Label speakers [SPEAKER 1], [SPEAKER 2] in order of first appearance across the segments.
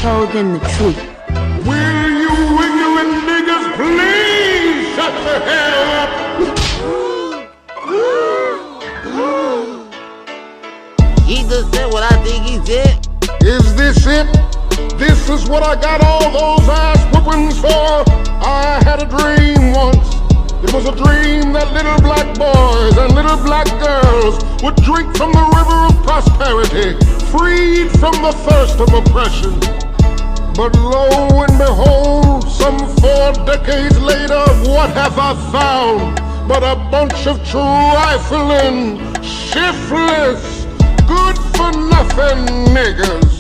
[SPEAKER 1] told them the truth.
[SPEAKER 2] Will you ignorant niggas please shut the hell up?
[SPEAKER 3] He just said what I think he said.
[SPEAKER 2] Is this it? This is what I got all those ass whoopings for? I had a dream once. It was a dream that little black boys and little black girls would drink from the river of prosperity, freed from the thirst of oppression. But lo and behold, some 4 decades later, what have I found but a bunch of trifling, shiftless, good-for-nothing niggas?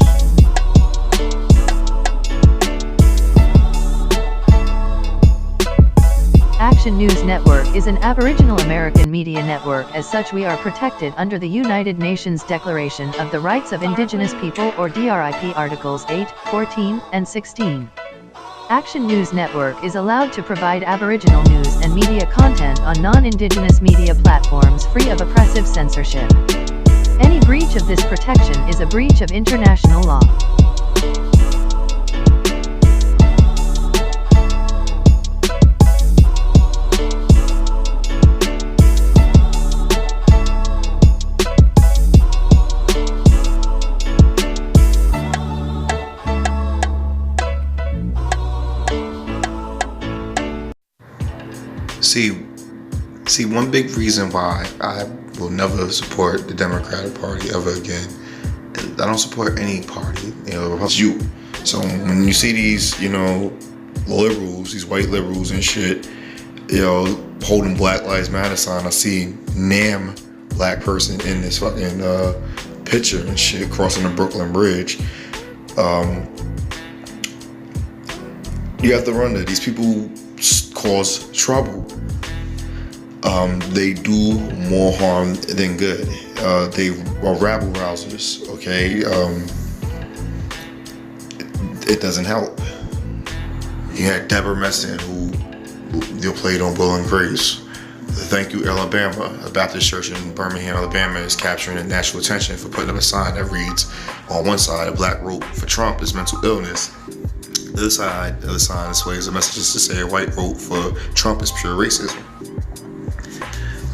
[SPEAKER 4] Action News Network is an Aboriginal American media network. As such, we are protected under the United Nations Declaration of the Rights of Indigenous People, or DRIP, Articles 8, 14, and 16. Action News Network is allowed to provide Aboriginal news and media content on non-Indigenous media platforms free of oppressive censorship. Any breach of this protection is a breach of international law.
[SPEAKER 5] See, one big reason why I will never support the Democratic Party ever again, I don't support any party, you. So when you see these, liberals, these white liberals and shit, holding Black Lives Matter sign, I see NAM black person in this fucking picture and shit crossing the Brooklyn Bridge. You have to wonder, these people cause trouble. They do more harm than good. They are rabble rousers, okay? It doesn't help. You had Deborah Messon, who played on Will and Grace. Thank You Alabama, a Baptist church in Birmingham, Alabama, is capturing national attention for putting up a sign that reads, on one side, a black vote for Trump is mental illness. The other side, the sign displays a message to say a white vote for Trump is pure racism.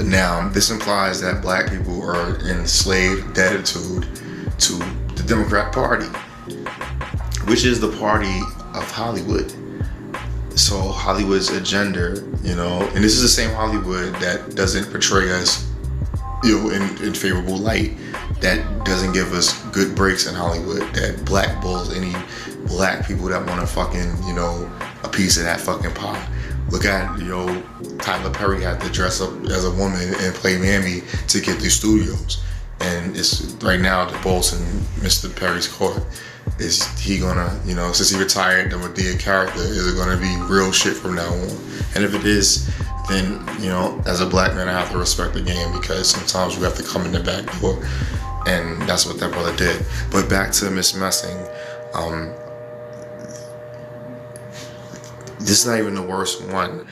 [SPEAKER 5] Now, this implies that black people are enslaved attitude to the Democrat Party, which is the party of Hollywood. So Hollywood's agenda, and this is the same Hollywood that doesn't portray us, in favorable light, that doesn't give us good breaks in Hollywood, that blackballs any black people that want to fucking, a piece of that fucking pie. Look at, Tyler Perry had to dress up as a woman and play Mammy to get through studios. And it's right now the ball's in Mr. Perry's court. Is he gonna, since he retired the Madea character, is it gonna be real shit from now on? And if it is, then, as a black man, I have to respect the game, because sometimes we have to come in the back door. And that's what that brother did. But back to Miss Messing, this is not even the worst one.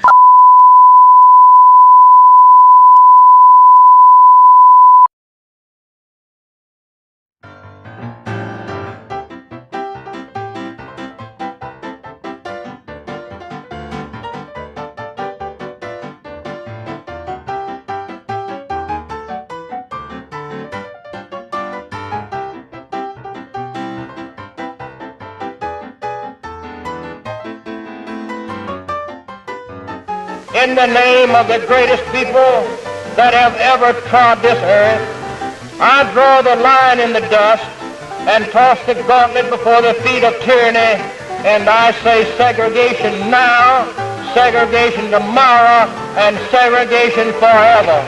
[SPEAKER 6] In the name of the greatest people that have ever trod this earth, I draw the line in the dust and toss the gauntlet before the feet of tyranny, and I say segregation now, segregation tomorrow, and segregation forever.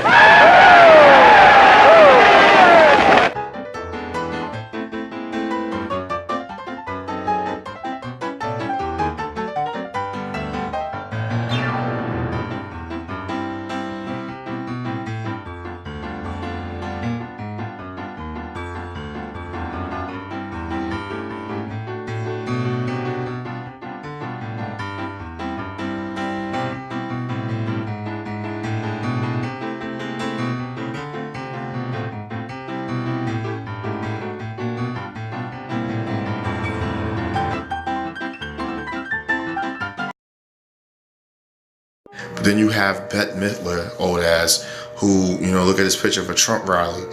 [SPEAKER 5] But then you have Bette Midler, old ass, who, look at this picture of a Trump rally.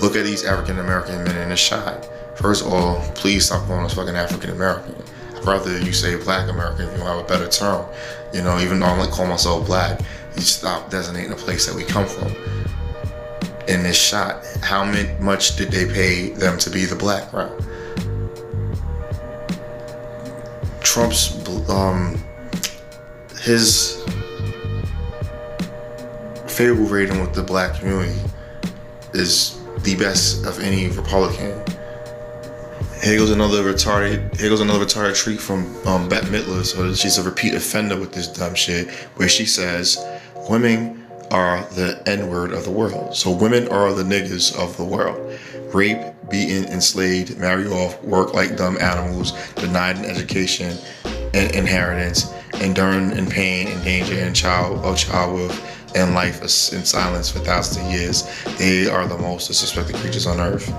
[SPEAKER 5] Look at these African American men in the shot. First of all, please stop calling us fucking African American. I'd rather you say Black American if you don't have a better term. Even though I don't call myself Black, you stop designating the place that we come from. In this shot, how much did they pay them to be the Black crowd? Trump's, his favorable rating with the Black community is the best of any Republican. Here goes another retarded tweet from Bette Midler. So she's a repeat offender with this dumb shit, where she says, women are the N-word of the world. So women are the niggas of the world. Rape, beaten, enslaved, marry off, work like dumb animals, denied an education and inheritance, enduring in pain and danger and childbirth and life in silence for thousands of years. They are the most disrespected creatures on earth.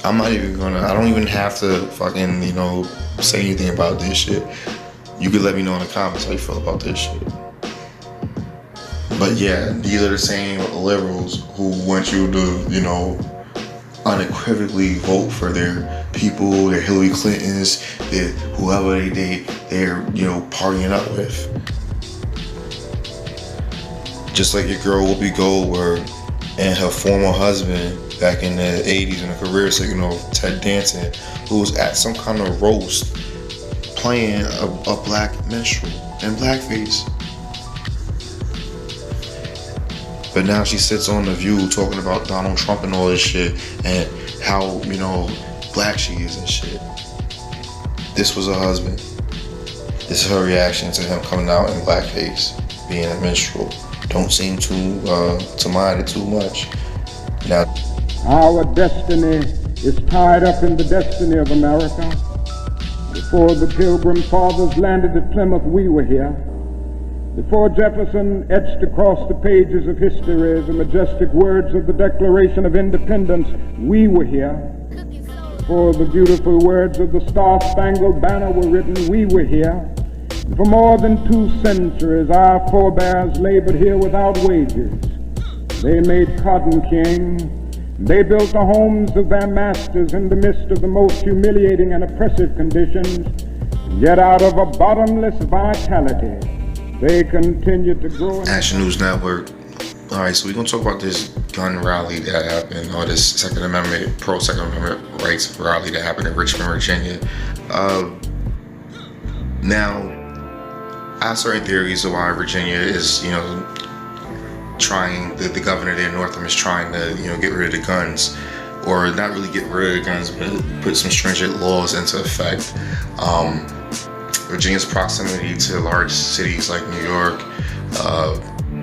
[SPEAKER 5] I don't even have to fucking, say anything about this shit. You could let me know in the comments how you feel about this shit. But yeah, these are the same liberals who want you to, unequivocally vote for their people, their Hillary Clintons, their whoever they're partying up with. Just like your girl Whoopi Goldberg and her former husband back in the 80s in a career signal of Ted Danson, who was at some kind of roast playing a black minstrel in blackface. But now she sits on The View talking about Donald Trump and all this shit and how, black she is and shit. This was her husband. This is her reaction to him coming out in blackface, being a minstrel. Don't seem to mind it too much. Now,
[SPEAKER 1] our destiny is tied up in the destiny of America. Before the Pilgrim Fathers landed at Plymouth, we were here. Before Jefferson etched across the pages of history the majestic words of the Declaration of Independence, we were here. Before the beautiful words of the Star-Spangled Banner were written, we were here. For more than 2 centuries, our forebears labored here without wages. They made cotton king. They built the homes of their masters in the midst of the most humiliating and oppressive conditions. Yet out of a bottomless vitality, they continued to grow.
[SPEAKER 5] Action News Network. All right, so we're gonna talk about this gun rally that happened, or this pro Second Amendment rights rally that happened in Richmond, Virginia. Now, I have certain theories of why Virginia is, trying, the governor there, Northam, is trying to, get rid of the guns, or not really get rid of the guns, but put some stringent laws into effect. Virginia's proximity to large cities like New York,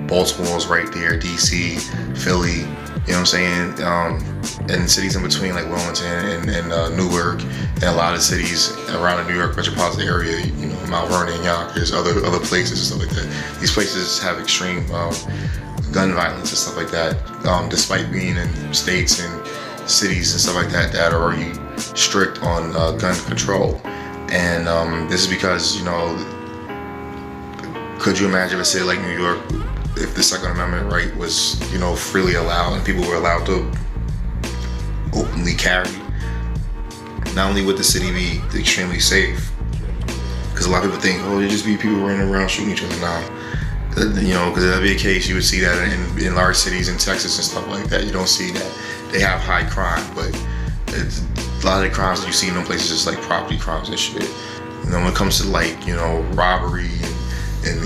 [SPEAKER 5] Baltimore's right there, DC, Philly, and cities in between like Wilmington and Newark, and a lot of cities around the New York metropolitan area, Mount Vernon, Yonkers, other places and stuff like that. These places have extreme gun violence and stuff like that, despite being in states and cities and stuff like that that are already strict on gun control. And this is because, could you imagine a city like New York, if the Second Amendment right was, freely allowed and people were allowed to openly carry? Not only would the city be extremely safe, because a lot of people think, there'd just be people running around shooting each other now. Because that'd be a case, you would see that in large cities in Texas and stuff like that. You don't see that. They have high crime, but a lot of the crimes that you see in those places is like property crimes and shit. When it comes to robbery and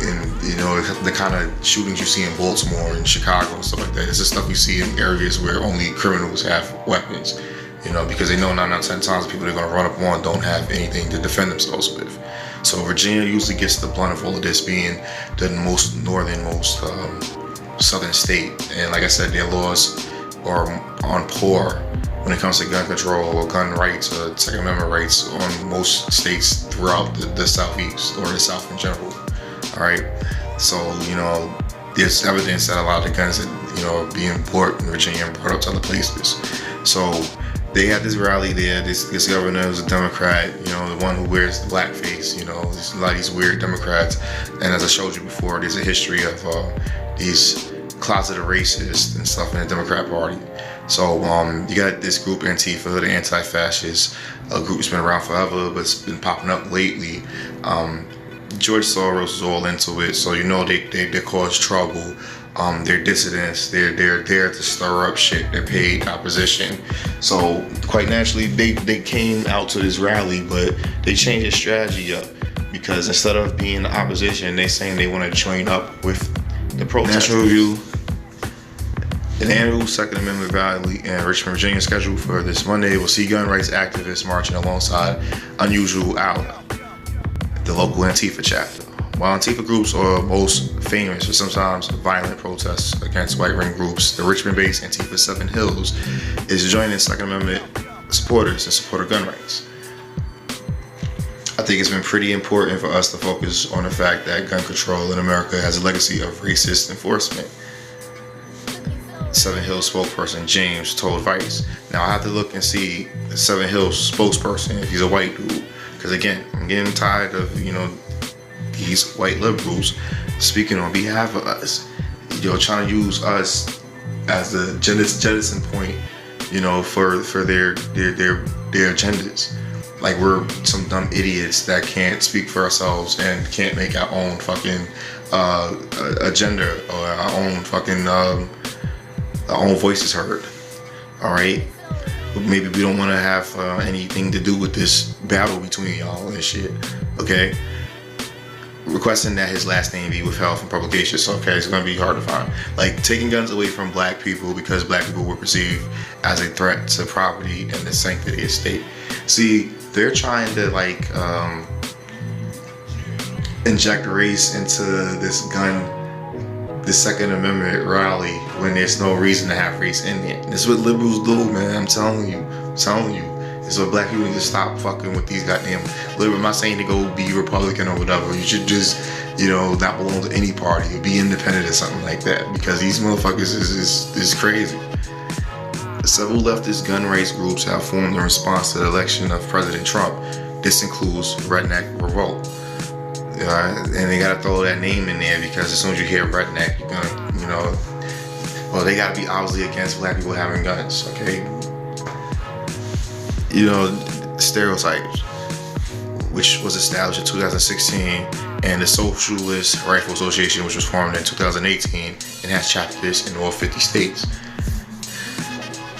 [SPEAKER 5] the kind of shootings you see in Baltimore and Chicago and stuff like that, it's the stuff you see in areas where only criminals have weapons. Because they know 9 out of 10 times the people they're going to run up on don't have anything to defend themselves with. So Virginia usually gets the blunt of all of this, being the most northernmost southern state. And like I said, their laws are on par when it comes to gun control or gun rights or Second Amendment rights on most states throughout the Southeast or the South in general. All right. So, there's evidence that a lot of the guns that, are being bought in Virginia and brought up to other places. So they had this rally there. This governor was a Democrat, you know, the one who wears the blackface. You know, there's a lot of these weird Democrats. And as I showed you before, there's a history of these closeted racists and stuff in the Democrat Party. So you got this group Antifa, the anti-fascist, a group that's been around forever, but it's been popping up lately. George Soros is all into it, so you know they cause trouble. They're dissidents. They're there to stir up shit. They're paid opposition. So quite naturally, they came out to this rally, but they changed their strategy up because instead of being the opposition, they saying they want to join up with the protesters. National Review. An annual Second Amendment rally in Richmond, Virginia, scheduled for this Monday, will see gun rights activists marching alongside unusual ally, the local Antifa chapter. While Antifa groups are most famous for sometimes violent protests against white-ring groups, the Richmond-based Antifa 7 Hills is joining Second Amendment supporters in support of gun rights. I think it's been pretty important for us to focus on the fact that gun control in America has a legacy of racist enforcement. Seven Hills spokesperson James told Vice. Now I have to look and see the Seven Hills spokesperson if he's a white dude, because again, I'm getting tired of, you know, these white liberals speaking on behalf of us, trying to use us as the jettison point, you know, for their agendas. Like we're some dumb idiots that can't speak for ourselves and can't make our own fucking agenda or our own fucking our own voices heard. All right, maybe we don't want to have anything to do with this battle between y'all and shit. Okay, requesting that his last name be withheld from publication. So okay, it's gonna be hard to find. Like taking guns away from black people because black people were perceived as a threat to property and the sanctity of state. See, they're trying to like inject race into this Second Amendment rally when there's no reason to have race in it. This is what liberals do, man. I'm telling you. This is what black people need to stop fucking with these goddamn liberals. I'm not saying to go be Republican or whatever. You should just, you know, not belong to any party or be independent or something like that, because these motherfuckers is crazy. Several leftist gun rights groups have formed in response to the election of President Trump. This includes Redneck Revolt. And they gotta throw that name in there because as soon as you hear redneck, you're gonna, you know, well, they gotta be obviously against black people having guns, okay? You know, stereotypes, which was established in 2016, and the Socialist Rifle Association, which was formed in 2018 and has chapters in all 50 states.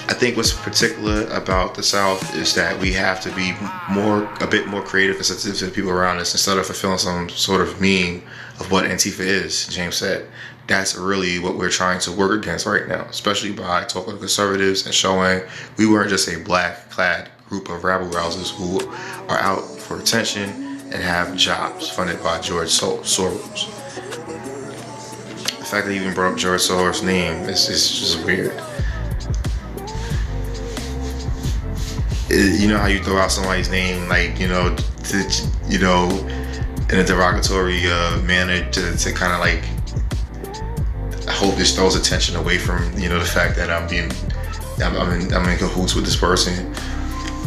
[SPEAKER 5] I think what's particular about the South is that we have to be a bit more creative and sensitive to the people around us instead of fulfilling some sort of meme of what Antifa is, James said. That's really what we're trying to work against right now, especially by talking to conservatives and showing we weren't just a black-clad group of rabble-rousers who are out for attention and have jobs funded by George Soros. The fact that he even brought up George Soros' name is just weird. You know how you throw out somebody's name, like, you know, in a derogatory manner to kind of like, I hope this throws attention away from, you know, the fact that I'm in cahoots with this person.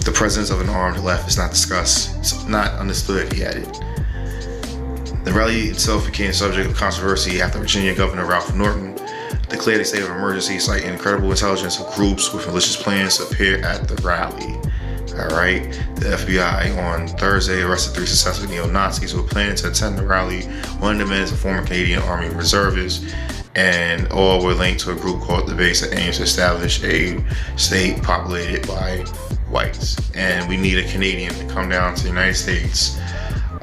[SPEAKER 5] The presence of an armed left is not discussed. It's not understood, he added. The rally itself became subject of controversy after Virginia Governor Ralph Norton declared a state of emergency, citing incredible intelligence of groups with malicious plans to appear at the rally. Alright, the FBI on Thursday arrested 3 suspected neo-Nazis who were planning to attend the rally. One of them is a former Canadian Army reservist, and all were linked to a group called The Base that aims to establish a state populated by whites. And we need a Canadian to come down to the United States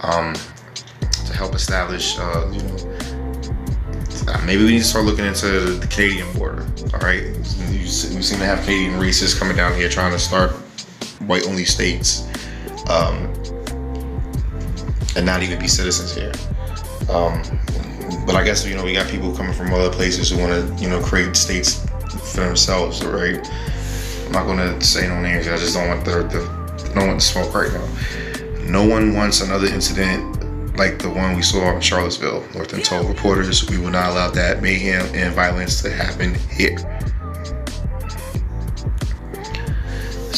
[SPEAKER 5] to help establish, maybe we need to start looking into the Canadian border. Alright, we seem to have Canadian racists coming down here trying to start white-only states, and not even be citizens here. But I guess, you know, we got people coming from other places who want to, you know, create states for themselves, right? I'm not going to say no names. I just don't want the smoke right now. No one wants another incident like the one we saw in Charlottesville. Norton told reporters, "We will not allow that mayhem and violence to happen here."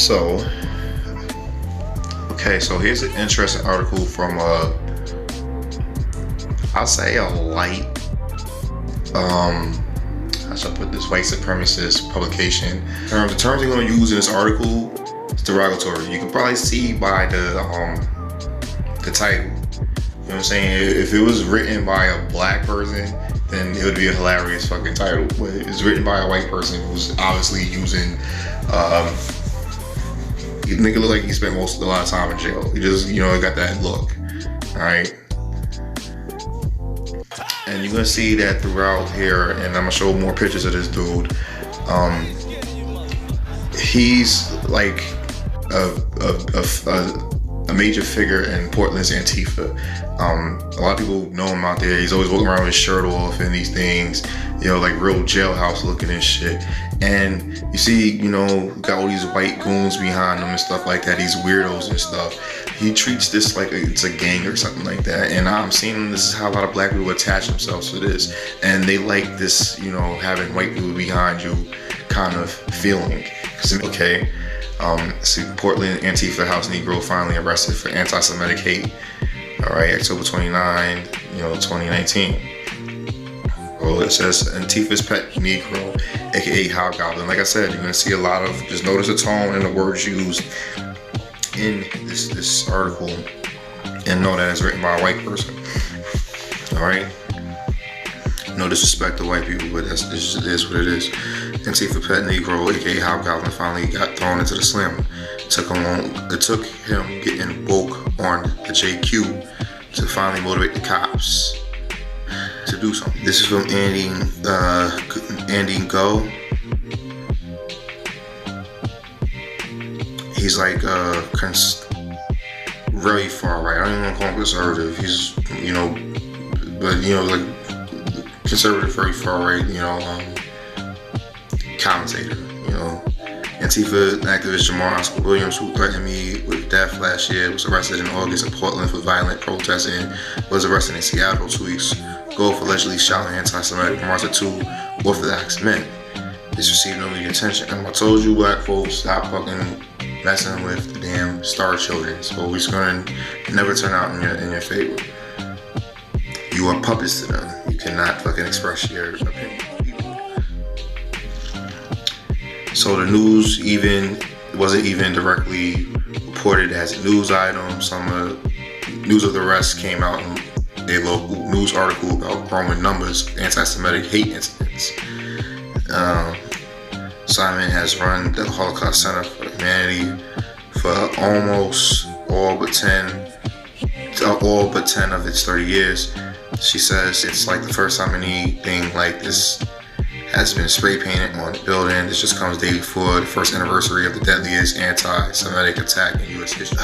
[SPEAKER 5] So, okay, so here's an interesting article from I'll say a light, how should I put this, white supremacist publication. The terms they're going to use in this article is derogatory. You can probably see by the title. You know what I'm saying? If it was written by a black person, then it would be a hilarious fucking title. But it's written by a white person who's obviously using, nigga look like he spent a lot of time in jail. He just, got that look. Alright? And you're gonna see that throughout here, and I'm gonna show more pictures of this dude. He's like a major figure in Portland's Antifa. A lot of people know him out there. He's always walking around with his shirt off and these things, like real jailhouse looking and shit. And you see, got all these white goons behind him and stuff like that, these weirdos and stuff. He treats this like it's a gang or something like that. And I'm seeing this is how a lot of black people attach themselves to this. And they like this, having white people behind you kind of feeling. Okay. See, Portland Antifa House Negro finally arrested for anti-Semitic hate. All right, October 29, 2019. Well, it says Antifa's pet Negro, aka Hobgoblin. Like I said, you're gonna see a lot of, just notice the tone and the words used in this article, and know that it's written by a white person. All right. No disrespect to white people, but it is what it is. Antifa pet Negro, aka Hobgoblin, finally got thrown into the slammer. It took him getting woke on the JQ to finally motivate the cops to do something. This is from Andy Go. He's like very far right. I don't even want to call him conservative. He's like conservative, very far right, commentator, Antifa activist Jamar Oscar Williams, who threatened me with death last year, was arrested in August in Portland for violent protesting, and was arrested in Seattle 2 weeks ago for allegedly shouting anti-Semitic remarks at 2 Orthodox men. This received no media attention. And I told you black folks, stop fucking messing with the damn star children. So it's gonna never turn out in your favor. You are puppets to them. You cannot fucking express your opinion. So the news wasn't even directly reported as a news item. Some news of the arrest came out in a local news article about growing numbers of anti-Semitic hate incidents. Simon has run the Holocaust Center for Humanity for almost all but 10 of its 30 years. She says it's like the first time anything like this has been spray painted on the building. This just comes day before the first anniversary of the deadliest anti-Semitic attack in U.S. history,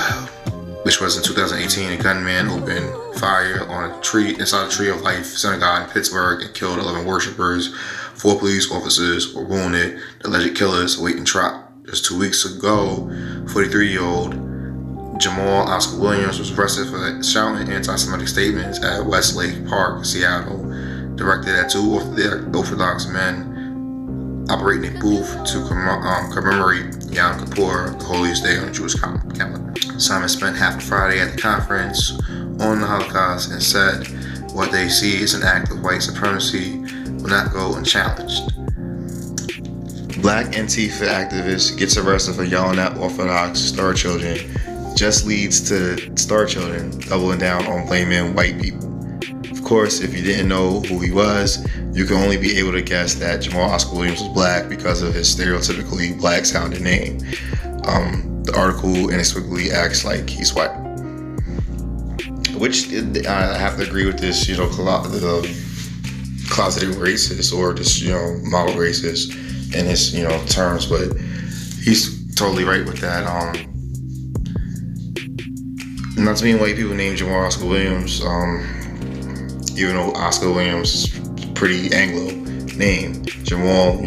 [SPEAKER 5] which was in 2018. A gunman opened fire on inside a Tree of Life synagogue in Pittsburgh and killed 11 worshipers. 4 police officers were wounded. The alleged killers awaiting trial. Just 2 weeks ago, 43-year-old Jamal Oscar Williams was arrested for shouting anti-Semitic statements at Westlake Park, Seattle, directed at 2 Orthodox men operating a booth to commemorate Yom Kippur, the holiest day on the Jewish calendar. Simon spent half a Friday at the conference on the Holocaust and said what they see is an act of white supremacy will not go unchallenged. Black Antifa activist gets arrested for yelling at Orthodox star children. Just leads to star children doubling down on blaming white people. Of course, if you didn't know who he was, you can only be able to guess that Jamal Oscar Williams was black because of his stereotypically black sounding name. The article inexplicably acts like he's white. Which I have to agree with this, the closeted racist or just, model racist in his, terms, but he's totally right with that. Not to mean white people named Jamal Oscar Williams, even though Oscar Williams is a pretty Anglo name. Jamal,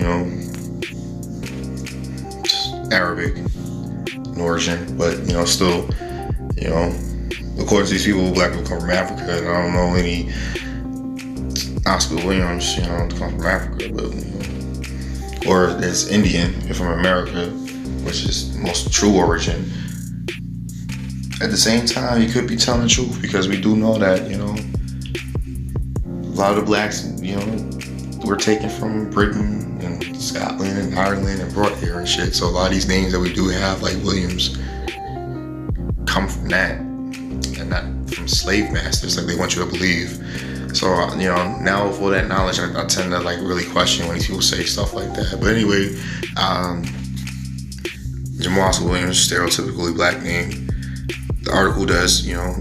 [SPEAKER 5] Arabic in origin, but, still, according to these people, black people come from Africa, and I don't know any Oscar Williams, come from Africa, but, or as Indian, if from America, which is the most true origin. At the same time, he could be telling the truth, because we do know that, you know, a lot of the blacks, you know, were taken from Britain and Scotland and Ireland and brought here and shit. So a lot of these names that we do have, like Williams, come from that and not from slave masters like they want you to believe. So, you know, now with all that knowledge, I tend to like really question when these people say stuff like that. But anyway, Jamal Williams, stereotypically black name. The article does, you know,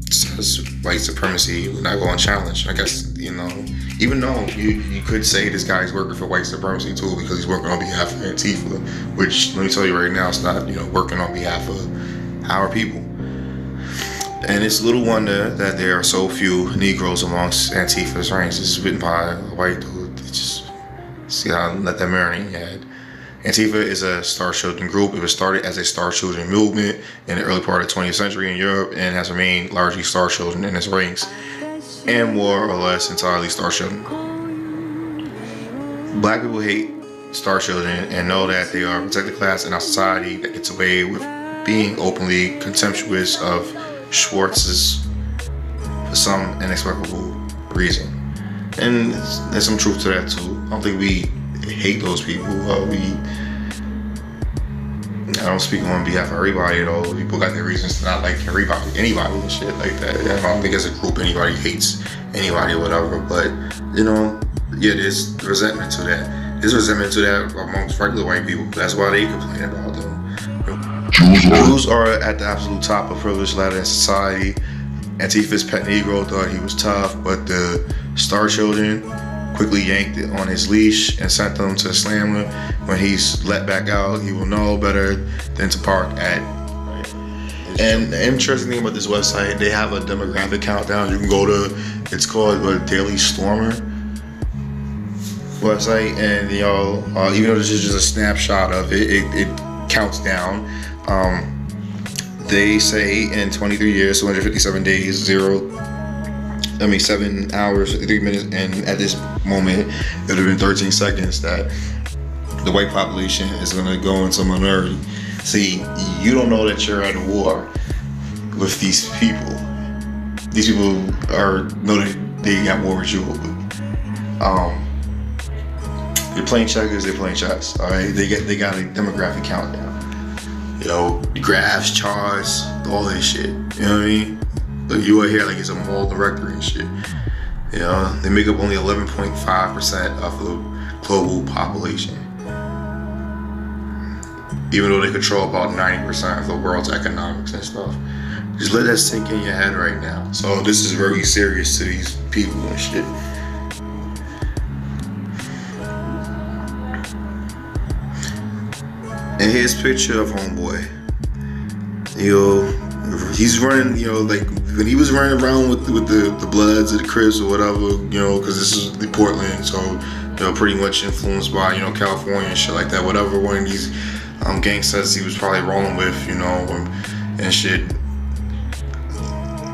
[SPEAKER 5] says white supremacy would not go unchallenged. I guess, you know, even though you could say this guy's working for white supremacy too, because he's working on behalf of Antifa, which, let me tell you right now, it's not, you know, working on behalf of our people. And it's little wonder that there are so few Negroes amongst Antifa's ranks. This is written by a white dude. Just see how let that marinate in your head. Antifa is a Star Children group. It was started as a Star Children movement in the early part of the 20th century in Europe, and has remained largely Star Children in its ranks, and more or less entirely Star Children. Black people hate Star Children and know that they are a protected class in our society that gets away with being openly contemptuous of Schwartz's for some inexplicable reason. And there's some truth to that too. I don't think we hate those people. I don't speak on behalf of everybody at all. People got their reasons to not like anybody and shit like that. I don't think as a group anybody hates anybody or whatever. But, you know, yeah, there's resentment to that. There's resentment to that amongst regular white people. That's why they complain about them. Jews are at the absolute top of privilege ladder in society. Antifa's pet Negro thought he was tough, but the Star Children quickly yanked it on his leash and sent them to the slammer. When he's let back out, he will know better than to park at. And the interesting thing about this website, they have a demographic countdown. You can go to, it's called a Daily Stormer website, and you know, even though this is just a snapshot of it, it counts down. They say in 23 years, 257 days, 7 hours, 53 minutes, and at this moment, it would have been 13 seconds that the white population is going to go into minority. See, you don't know that you're at a war with these people. These people know that they got war with you. They're playing checkers, they're playing chess. All right, they got a demographic countdown. You know, graphs, charts, all this shit. You know what I mean? Like, you are here like it's a mall directory and shit. You know, they make up only 11.5% of the global population, even though they control about 90% of the world's economics and stuff. Just let that sink in your head right now. So this is very serious to these people and shit. And here's a picture of homeboy. You know, he's running, you know, like when he was running around with the Bloods or the Crips or whatever, you know, because this is the Portland, so, you know, pretty much influenced by, you know, California and shit like that. Whatever one of these gangsters he was probably rolling with, you know, and shit.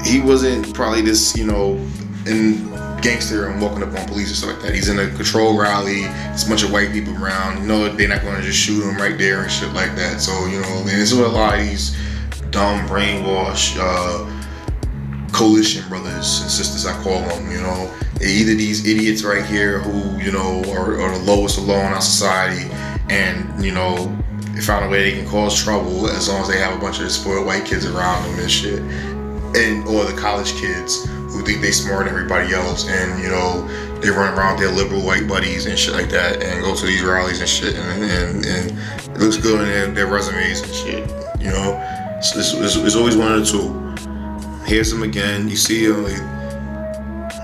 [SPEAKER 5] He wasn't probably this, you know, in gangster and walking up on police and stuff like that. He's in a control rally. There's a bunch of white people around. You know, they're not going to just shoot him right there and shit like that. So, you know, and this is what a lot of these dumb, brainwashed coalition brothers and sisters, I call them, you know. They're either these idiots right here who, you know, are the lowest of low in our society, and, you know, they found a way they can cause trouble as long as they have a bunch of spoiled white kids around them and shit. And or the college kids who think they smarter than everybody else, and, you know, they run around with their liberal white buddies and shit like that, and go to these rallies and shit, and it looks good in their resumes and shit, you know. So it's always one of the two. Here's them again. You see, I'm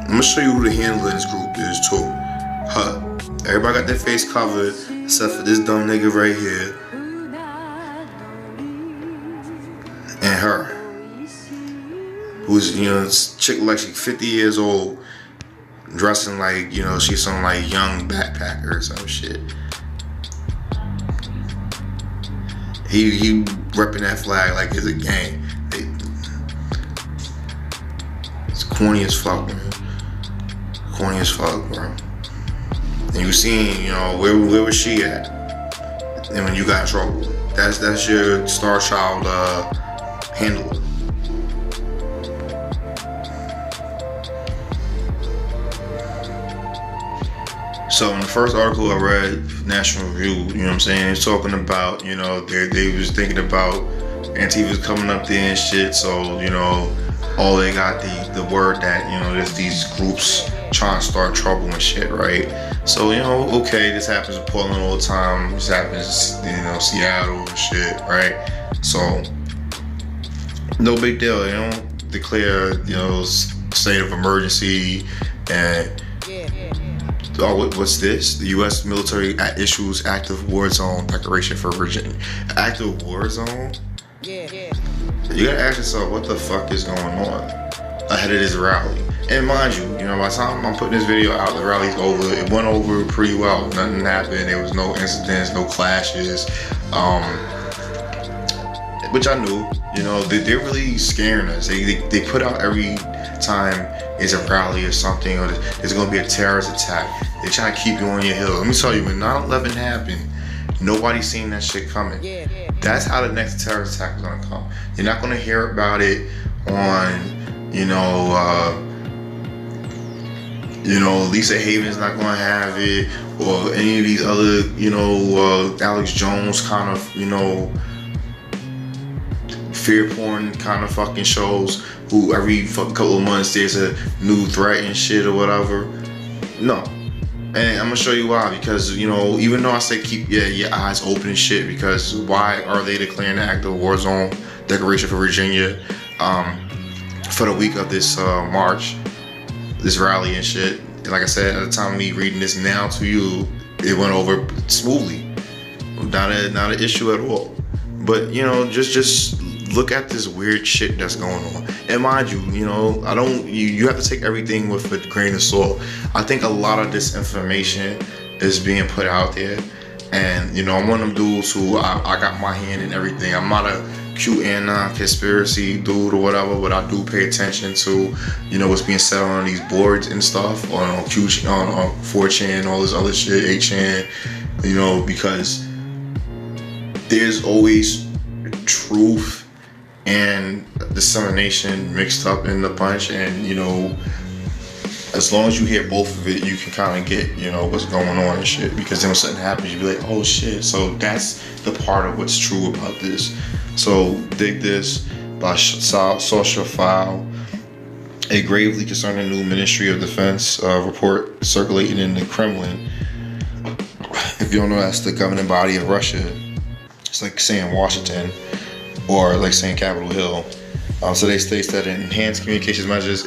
[SPEAKER 5] gonna show you who the handler in this group is too. Her. Everybody got their face covered except for this dumb nigga right here and her, who's, you know, this chick like she's 50 years old, dressing like, you know, she's some like young backpacker or some shit. He repping that flag like it's a gang. It's corny as fuck, man. Corny as fuck, bro. And you seen, you know, where was she at? And when you got in trouble. That's your Star Child handler. So in the first article I read, National Review, you know what I'm saying, it's talking about, you know, they was thinking about Antifa's coming up there and shit, so, you know, they got the word that, you know, there's these groups trying to start trouble and shit, right? So, you know, okay, this happens in Portland all the time, this happens, you know, Seattle and shit, right? So, no big deal, they don't declare, you know, state of emergency and oh, what's this? The U.S. military issues active war zone declaration for Virginia. Active war zone? You gotta ask yourself, what the fuck is going on ahead of this rally? And mind you, you know, by the time I'm putting this video out, the rally's over. It went over pretty well. Nothing happened. There was no incidents, no clashes. Which I knew. You know, they're really scaring us. They put out every time it's a rally or something, or there's gonna be a terrorist attack. They try to keep you on your heels. Let me tell you, when 9/11 happened, nobody's seen that shit coming. That's how the next terrorist attack is gonna come. You're not gonna hear about it on, you know, Lisa Haven's not gonna have it, or any of these other, you know, Alex Jones kind of, you know, fear porn kind of fucking shows, who every fucking couple of months there's a new threat and shit or whatever. No. And I'm gonna show you why, because, you know, even though I say keep your eyes open and shit, because why are they declaring the active war zone declaration for Virginia for the week of this March, this rally and shit? And like I said, at the time of me reading this now to you, it went over smoothly, not an issue at all. But, you know, just look at this weird shit that's going on. And mind you, you know, you have to take everything with a grain of salt. I think a lot of this information is being put out there. And, you know, I'm one of them dudes who I got my hand in everything. I'm not a QAnon conspiracy dude or whatever, but I do pay attention to, you know, what's being said on these boards and stuff, on 4chan, all this other shit, 8chan, you know, because there's always truth and dissemination mixed up in the bunch, and, you know, as long as you hear both of it, you can kind of get, you know, what's going on and shit, because then when something happens, you be like, oh shit. So that's the part of what's true about this. So dig this by Social File. A gravely concerning new Ministry of Defense report circulating in the Kremlin. If you don't know, that's the governing body of Russia. It's like saying Washington, or like saying Capitol Hill. So they state that enhanced communications measures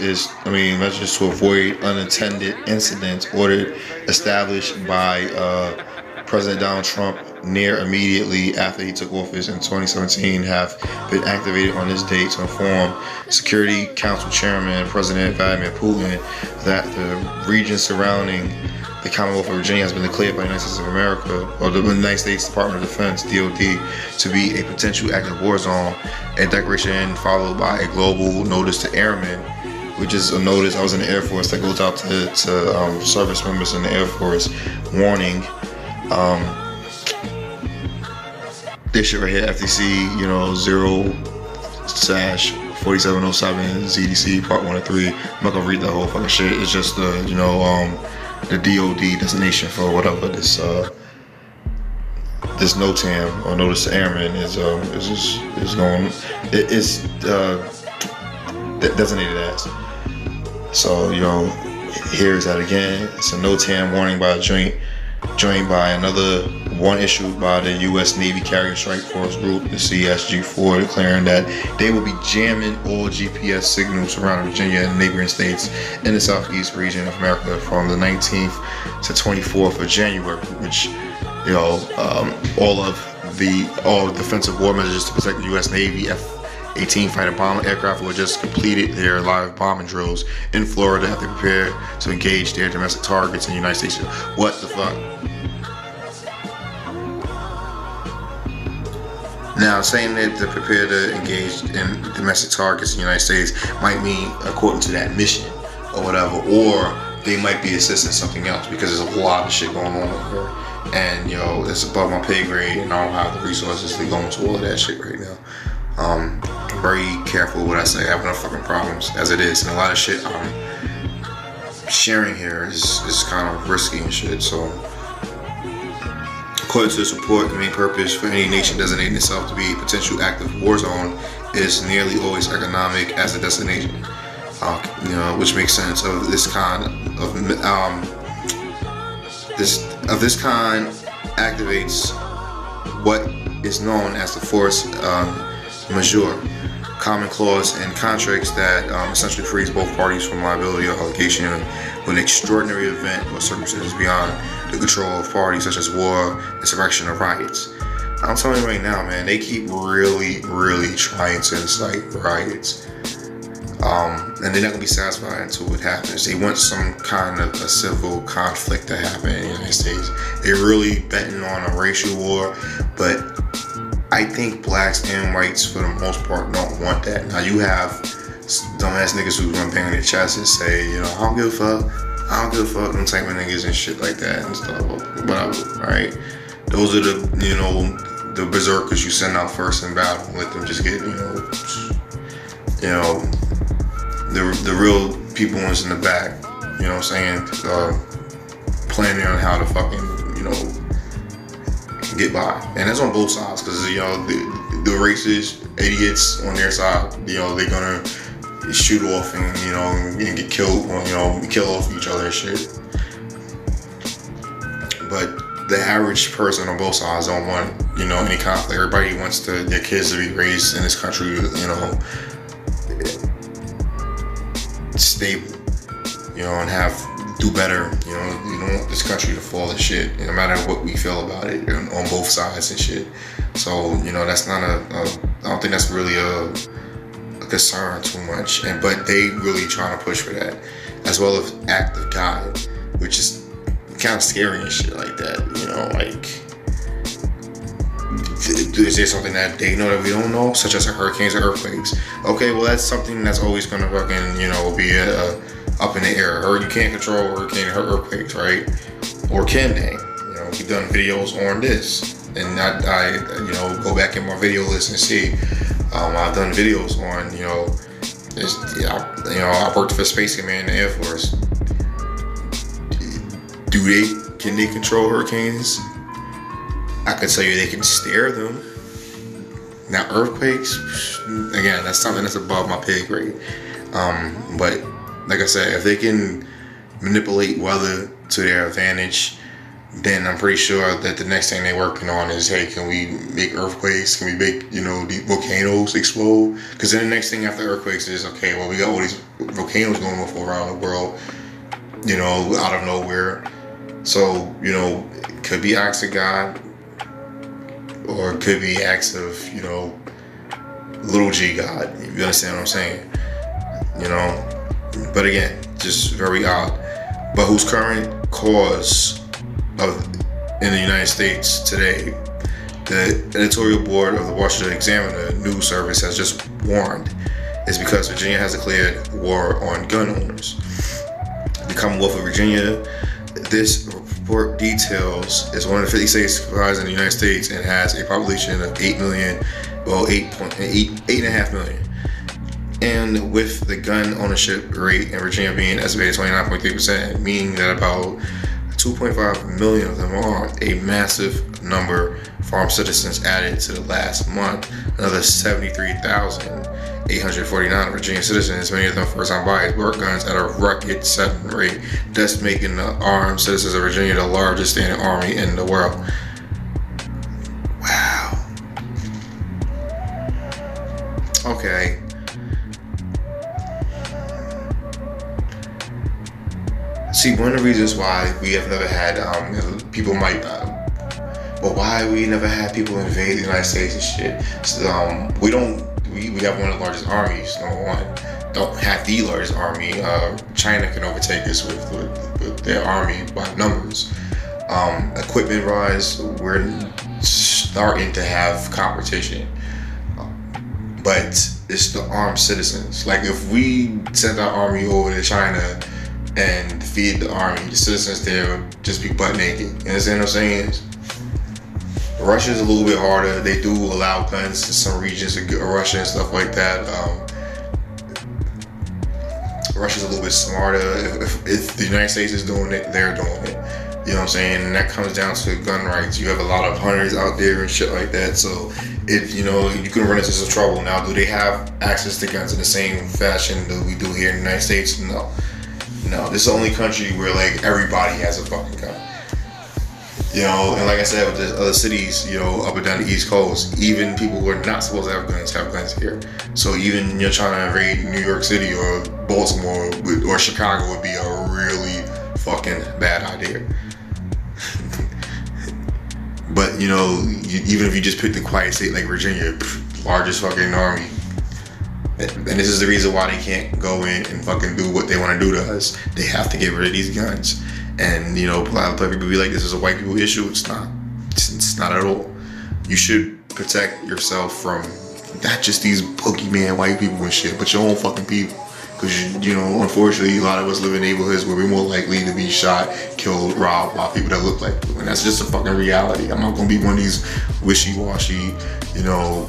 [SPEAKER 5] to avoid unintended incidents established by President Donald Trump near immediately after he took office in 2017 have been activated on this date to inform Security Council Chairman President Vladimir Putin that the region surrounding the Commonwealth of Virginia has been declared by the United States of America, or the United States Department of Defense, DOD, to be a potential active war zone. A declaration followed by a global notice to airmen, which is a notice, I was in the Air Force, that goes out to service members in the Air Force, warning this shit right here, FTC, you know, 0/4707 ZDC Part 1 and 3. I'm not gonna read that whole fucking shit. It's just the, you know, the DOD designation for whatever this NOTAM, or notice to airmen, is designated as. So, you know, here's that again. It's a NOTAM warning by a joined by another one issued by the U.S. Navy Carrier Strike Force Group, the CSG-4, declaring that they will be jamming all GPS signals surrounding Virginia and neighboring states in the southeast region of America from the 19th to 24th of January, which, you know, all defensive war measures to protect the U.S. Navy F-18 fighter bomber aircraft were just completed their live bombing drills in Florida as they prepare to engage their domestic targets in the United States. What the fuck? Now, saying that they're prepared to engage in domestic targets in the United States might mean according to that mission or whatever, or they might be assisting something else, because there's a lot of shit going on over here. And it's above my pay grade, and I don't have the resources to go into all of that shit right now. I'm very careful with what I say. I have enough fucking problems as it is, and a lot of shit I'm sharing here is kind of risky and shit. So, according to this report, the main purpose for any nation designating itself to be a potential active war zone is nearly always economic as a destination. Which makes sense. Of this kind activates what is known as the force majeure, common clause in contracts that essentially frees both parties from liability or obligation when an extraordinary event or circumstances beyond the control of parties such as war, insurrection, or riots. I'm telling you right now, man, they keep really, really trying to incite riots. And they're not going to be satisfied until it happens. They want some kind of a civil conflict to happen in the United States. They're really betting on a racial war, but I think blacks and whites, for the most part, don't want that. Now, you have dumbass niggas who run bang on their chest and say, I don't give a fuck, them type of niggas and shit like that and stuff, whatever, right? Those are the berserkers you send out first in battle. Let them just get, the real people ones in the back, you know what I'm saying, planning on how to fucking, get by. And that's on both sides, because, the racist idiots on their side, they're gonna shoot off and, and get killed, or, kill off each other and shit. But the average person on both sides don't want, any conflict. Everybody wants their kids to be raised in this country, stable, and do better. You don't want this country to fall to shit, no matter what we feel about it, on both sides and shit. So, that's not I don't think that's really a concern too much. But they really trying to push for that, as well as act of God, which is kind of scary and shit like that. Is there something that they know that we don't know, such as hurricanes or earthquakes? Okay, well, that's something that's always gonna fucking, be up in the air. Or you can't control hurricane or earthquakes, right? Or can they? We've done videos on this, and I go back in my video list and see. I've done videos on, I worked for Space Command in the Air Force. Can they control hurricanes? I can tell you they can steer them. Now, earthquakes, again, that's something that's above my pay grade. But like I said, if they can manipulate weather to their advantage, then I'm pretty sure that the next thing they're working on is, hey, can we make earthquakes? Can we make, the volcanoes explode? Because then the next thing after earthquakes is, okay, well, we got all these volcanoes going off around the world, out of nowhere. So, it could be acts of God, or it could be acts of, little g God. You understand what I'm saying? But again, just very odd. But whose current cause in the United States today, the editorial board of the Washington Examiner news service has just warned, is because Virginia has declared war on gun owners. The Commonwealth of Virginia, this report details, is one of the 50 states comprised in the United States and has a population of 8.5 million. And with the gun ownership rate in Virginia being estimated 29.3%, meaning that about 2.5 million of them are a massive number of armed citizens added to the last month. Another 73,849 Virginia citizens, many of them first-time buyers, bought guns at a record-setting rate, thus making the armed citizens of Virginia the largest standing army in the world. Wow. Okay. See, one of the reasons why we have never had people might, why we never had people invade the United States and shit. So, we have one of the largest armies. Number one, don't have the largest army. China can overtake us with their army by numbers. Equipment wise, we're starting to have competition, but it's the armed citizens. Like, if we sent our army over to China and defeat the army, the citizens there would just be butt naked. You understand what I'm saying? Russia's a little bit harder. They do allow guns in some regions of Russia and stuff like that. Russia's a little bit smarter. If the United States is doing it, they're doing it. You know what I'm saying? And that comes down to gun rights. You have a lot of hunters out there and shit like that. So, if you know, you can run into some trouble. Now, do they have access to guns in the same fashion that we do here in the United States? No. No, this is the only country where, like, everybody has a fucking gun. You know, and like I said, with the other cities, you know, up and down the East Coast, even people who are not supposed to have guns here. So even you're trying to invade New York City or Baltimore or Chicago would be a really fucking bad idea. But, you know, even if you just pick a quiet state like Virginia, largest fucking army. And this is the reason why they can't go in and fucking do what they want to do to us. They have to get rid of these guns. And, you know, a lot of people be like, this is a white people issue. It's not. It's not at all. You should protect yourself from not just these boogeyman white people and shit, but your own fucking people. Because, you know, unfortunately, a lot of us live in neighborhoods where we're more likely to be shot, killed, robbed by people that look like you. And that's just a fucking reality. I'm not going to be one of these wishy-washy, you know,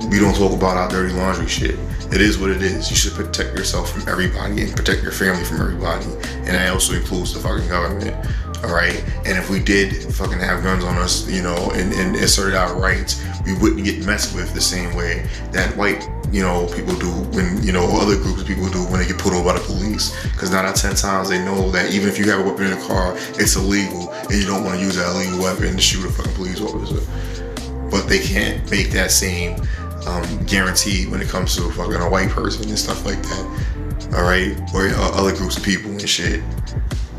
[SPEAKER 5] we don't talk about our dirty laundry shit. It is what it is. You should protect yourself from everybody and protect your family from everybody. And that also includes the fucking government. Alright? And if we did fucking have guns on us, you know, and asserted our rights, we wouldn't get messed with the same way that white, you know, people do when, you know, other groups of people do when they get pulled over by the police. Because 9 out of 10 times they know that even if you have a weapon in the car, it's illegal, and you don't want to use that illegal weapon to shoot a fucking police officer. But they can't make that same guarantee when it comes to fucking a white person and stuff like that. Alright? Or other groups of people and shit.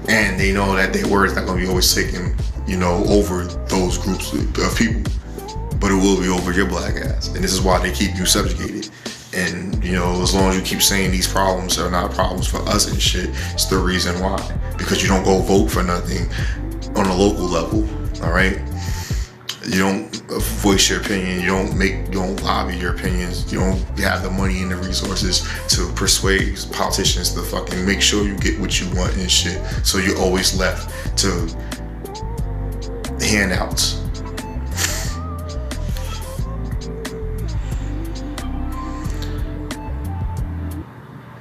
[SPEAKER 5] And they know that their word's not going to be always taken, you know, over those groups of people. But it will be over your black ass. And this is why they keep you subjugated. And, you know, as long as you keep saying these problems are not problems for us and shit, it's the reason why. Because you don't go vote for nothing on a local level. Alright? You don't voice your opinion. You don't lobby your opinions. You don't have the money and the resources to persuade politicians to fucking make sure you get what you want and shit. So you're always left to handouts.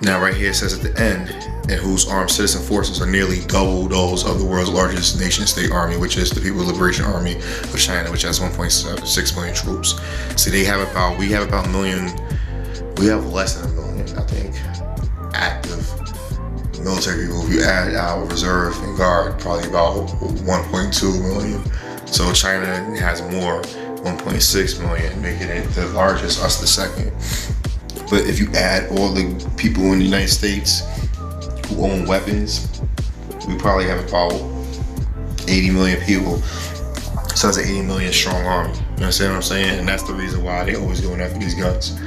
[SPEAKER 5] Now right here it says at the end, and whose armed citizen forces are nearly double those of the world's largest nation-state army, which is the People's Liberation Army of China, which has 1.6 million troops. So we have about a million, we have less than a million, I think, active military people. If you add our reserve and guard, probably about 1.2 million. So China has more, 1.6 million, making it the largest, us the second. But if you add all the people in the United States who own weapons, we probably have about 80 million people. So that's an 80 million strong army. You understand what I'm saying? And that's the reason why they always going after these guns.